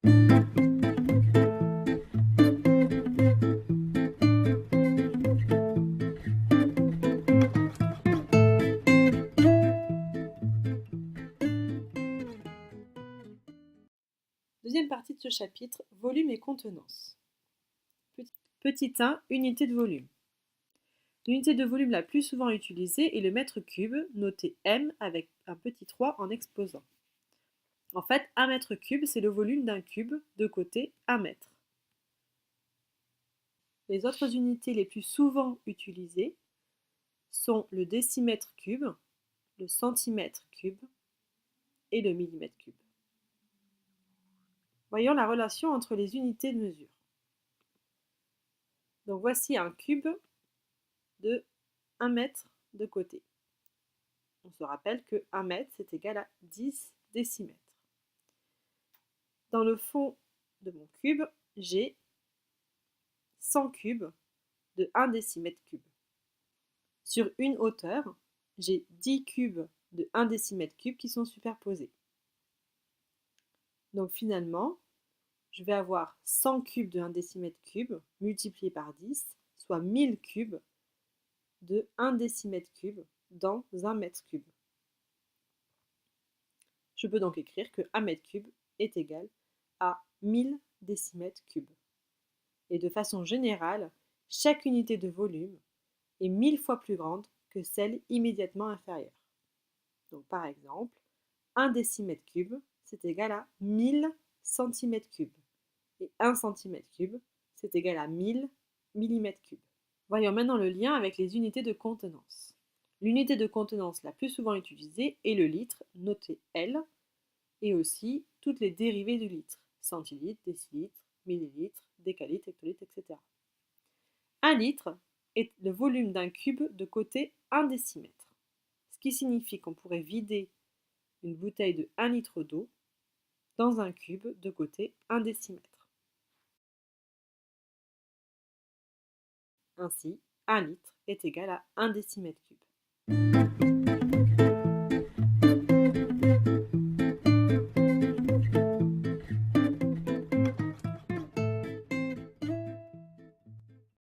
Deuxième partie de ce chapitre, volume et contenance. Petit 1, unité de volume. L'unité de volume la plus souvent utilisée est le mètre cube, noté M avec un petit 3 en exposant. En fait, 1 mètre cube, c'est le volume d'un cube, de côté 1 mètre. Les autres unités les plus souvent utilisées sont le décimètre cube, le centimètre cube et le millimètre cube. Voyons la relation entre les unités de mesure. Donc voici un cube de 1 mètre de côté. On se rappelle que 1 mètre, c'est égal à 10 décimètres. Dans le fond de mon cube, j'ai 100 cubes de 1 décimètre cube. Sur une hauteur, j'ai 10 cubes de 1 décimètre cube qui sont superposés. Donc finalement, je vais avoir 100 cubes de 1 décimètre cube multiplié par 10, soit 1000 cubes de 1 décimètre cube dans 1 mètre cube. Je peux donc écrire que 1 mètre cube est égal à 1000 décimètres cubes. Et de façon générale, chaque unité de volume est 1000 fois plus grande que celle immédiatement inférieure. Donc par exemple, 1 décimètre cube, c'est égal à 1000 centimètres cubes. Et 1 centimètre cube, c'est égal à 1000 millimètres cubes. Voyons maintenant le lien avec les unités de contenance. L'unité de contenance la plus souvent utilisée est le litre, noté L, et aussi toutes les dérivées du litre, centilitres, décilitres, millilitres, décalitres, hectolitres, etc. 1 litre est le volume d'un cube de côté 1 décimètre, ce qui signifie qu'on pourrait vider une bouteille de 1 litre d'eau dans un cube de côté 1 décimètre. Ainsi, 1 litre est égal à 1 décimètre cube.